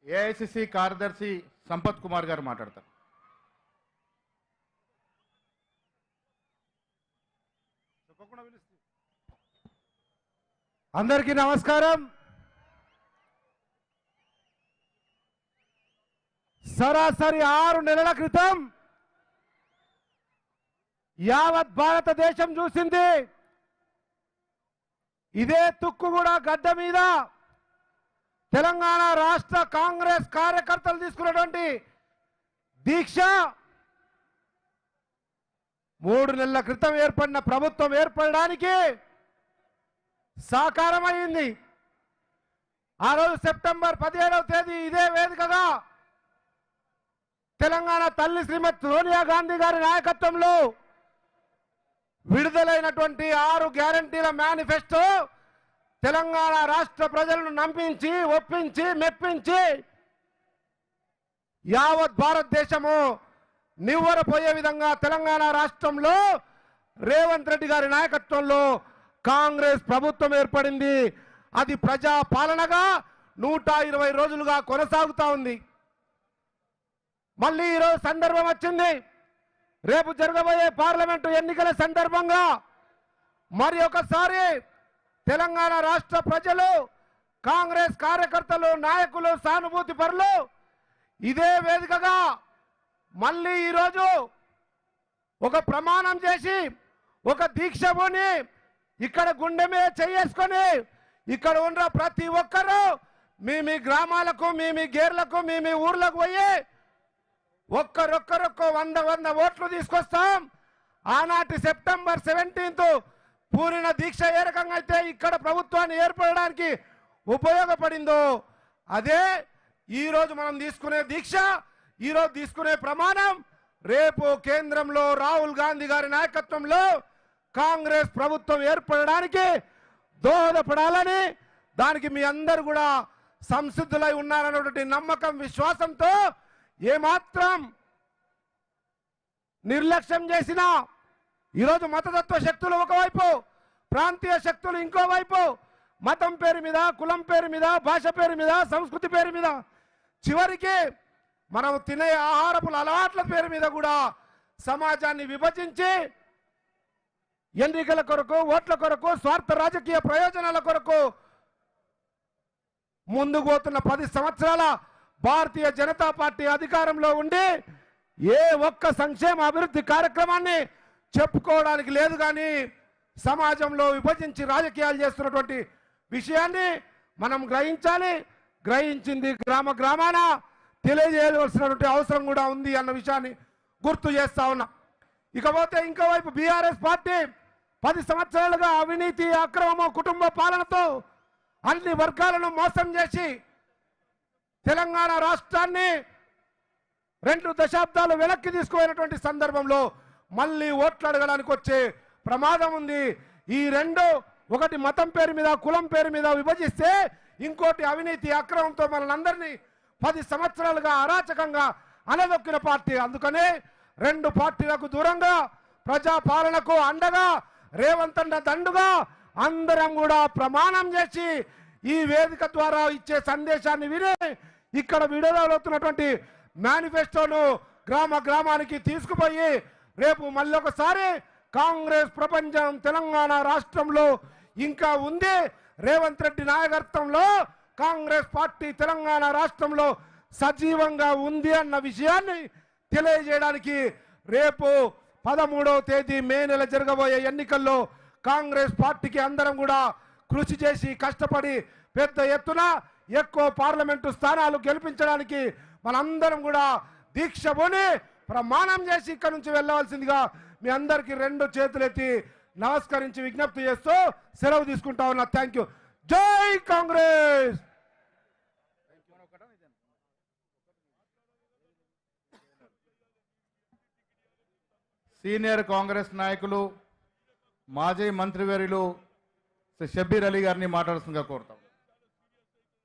AICC కార్యదర్శి సంపత్ కుమార్ గారు మాట్లాడతారు. అందరికీ నమస్కారం. సరాసరి 6 నెలల క్రితం యావత్ భారతదేశం చూసింది ఇదే తుక్కుగూడ గడ్డ మీద తెలంగాణ రాష్ట్ర కాంగ్రెస్ కార్యకర్తలు తీసుకున్నటువంటి దీక్ష 3 నెలల క్రితం ఏర్పడిన ప్రభుత్వం ఏర్పడడానికి సాకారమైంది. ఆ రోజు సెప్టెంబర్ 17వ తేదీ ఇదే వేదికగా తెలంగాణ తల్లి శ్రీమతి సోనియా గాంధీ గారి నాయకత్వంలో విడుదలైనటువంటి 6 గ్యారంటీల మేనిఫెస్టో తెలంగాణ రాష్ట్ర ప్రజలను నమ్మించి ఒప్పించి మెప్పించి యావత్ భారతదేశము నివ్వరపోయే విధంగా తెలంగాణ రాష్ట్రంలో రేవంత్ రెడ్డి గారి నాయకత్వంలో కాంగ్రెస్ ప్రభుత్వం ఏర్పడింది. అది ప్రజా పాలనగా 120 రోజులుగా కొనసాగుతా ఉంది. మళ్ళీ ఈరోజు సందర్భం వచ్చింది. రేపు జరగబోయే పార్లమెంటు ఎన్నికల సందర్భంగా మరి ఒకసారి తెలంగాణ రాష్ట్ర ప్రజలు, కాంగ్రెస్ కార్యకర్తలు, నాయకులు, సానుభూతి పరులు ఇదే వేదికగా మళ్ళీ ఈరోజు ఒక ప్రమాణం చేసి ఒక దీక్ష పోని ఇక్కడ గుండె మీద చేసుకొని ఇక్కడ ఉన్న ప్రతి ఒక్కరూ మీ గ్రామాలకు, మీ గేర్లకు, మీ ఊర్లకు పోయి ఒక్కరొక్క 100 ఓట్లు తీసుకొస్తాం. ఆనాటి సెప్టెంబర్ 17th పూరిన దీక్ష ఏ రకంగా అయితే ఇక్కడ ప్రభుత్వాన్ని ఏర్పడడానికి ఉపయోగపడిందో అదే ఈరోజు మనం తీసుకునే దీక్ష, ఈరోజు తీసుకునే ప్రమాణం రేపు కేంద్రంలో రాహుల్ గాంధీ గారి నాయకత్వంలో కాంగ్రెస్ ప్రభుత్వం ఏర్పడడానికి దోహదపడాలని, దానికి మీ అందరూ కూడా సంసిద్ధులై ఉన్నారన్నటువంటి నమ్మకం, విశ్వాసంతో ఏమాత్రం నిర్లక్ష్యం చేసినా ఈరోజు మతతత్వ శక్తులు ఒకవైపు, ప్రాంతీయ శక్తులు ఇంకోవైపు, మతం పేరు మీద, కులం పేరు మీద, భాష పేరు మీద, సంస్కృతి పేరు మీద, చివరికి మనం తినే ఆహారపు అలవాట్ల పేరు మీద కూడా సమాజాన్ని విభజించి ఎన్నికల కొరకు, ఓట్ల కొరకు, స్వార్థ రాజకీయ ప్రయోజనాల కొరకు ముందుకు పోతున్న 10 సంవత్సరాల భారతీయ జనతా పార్టీ అధికారంలో ఉండి ఏ ఒక్క సంక్షేమ అభివృద్ధి కార్యక్రమాన్ని చెప్పుకోవడానికి లేదు. కానీ సమాజంలో విభజించి రాజకీయాలు చేస్తున్నటువంటి విషయాన్ని మనం గ్రహించాలి. గ్రహించింది గ్రామాన తెలియజేయవలసినటువంటి అవసరం కూడా ఉంది అన్న విషయాన్ని గుర్తు చేస్తా ఉన్నా. ఇకపోతే ఇంకోవైపు బీఆర్ఎస్ పార్టీ 10 సంవత్సరాలుగా అవినీతి, అక్రమము, కుటుంబ పాలనతో అన్ని వర్గాలను మోసం చేసి తెలంగాణ రాష్ట్రాన్ని 2 దశాబ్దాలు వెనక్కి తీసుకుపోయినటువంటి సందర్భంలో మళ్ళీ ఓట్లు అడగడానికి వచ్చే ప్రమాదం ఉంది. ఈ రెండు, ఒకటి మతం పేరు మీద, కులం పేరు మీద విభజిస్తే, ఇంకోటి అవినీతి అక్రమంతో మనందరినీ 10 సంవత్సరాలుగా అరాచకంగా అనదొక్కిన పార్టీ. అందుకనే 2 పార్టీలకు దూరంగా ప్రజా పాలనకు అండగా రేవంత్ అన్న దండుగా అందరం కూడా ప్రమాణం చేసి ఈ వేదిక ద్వారా ఇచ్చే సందేశాన్ని విని ఇక్కడ విడుదలవుతున్నటువంటి మేనిఫెస్టోను గ్రామానికి తీసుకుపోయి రేపు మళ్ళీ ఒకసారి కాంగ్రెస్ ప్రపంచం తెలంగాణ రాష్ట్రంలో ఇంకా ఉంది, రేవంత్ రెడ్డి నాయకత్వంలో కాంగ్రెస్ పార్టీ తెలంగాణ రాష్ట్రంలో సజీవంగా ఉంది అన్న విషయాన్ని తెలియజేయడానికి రేపు 13వ తేదీ మే నెల జరగబోయే ఎన్నికల్లో కాంగ్రెస్ పార్టీకి అందరం కూడా కృషి చేసి కష్టపడి పెద్ద ఎత్తున ఎక్కువ పార్లమెంటు స్థానాలు గెలిపించడానికి మనందరం కూడా దీక్ష పోని ప్రమాణం చేసి ఇక్కడ నుంచి వెళ్ళవలసిందిగా మీ అందరికీ 2 చేతులెత్తి నమస్కరించి విజ్ఞప్తి చేస్తూ సెలవు తీసుకుంటా ఉన్నా. Thank you. జై కాంగ్రెస్. సీనియర్ కాంగ్రెస్ నాయకులు, మాజీ మంత్రివర్యులు శ్రీ షబ్బీర్ అలీ గారిని మాట్లాడుతుందిగా కోరుతాం.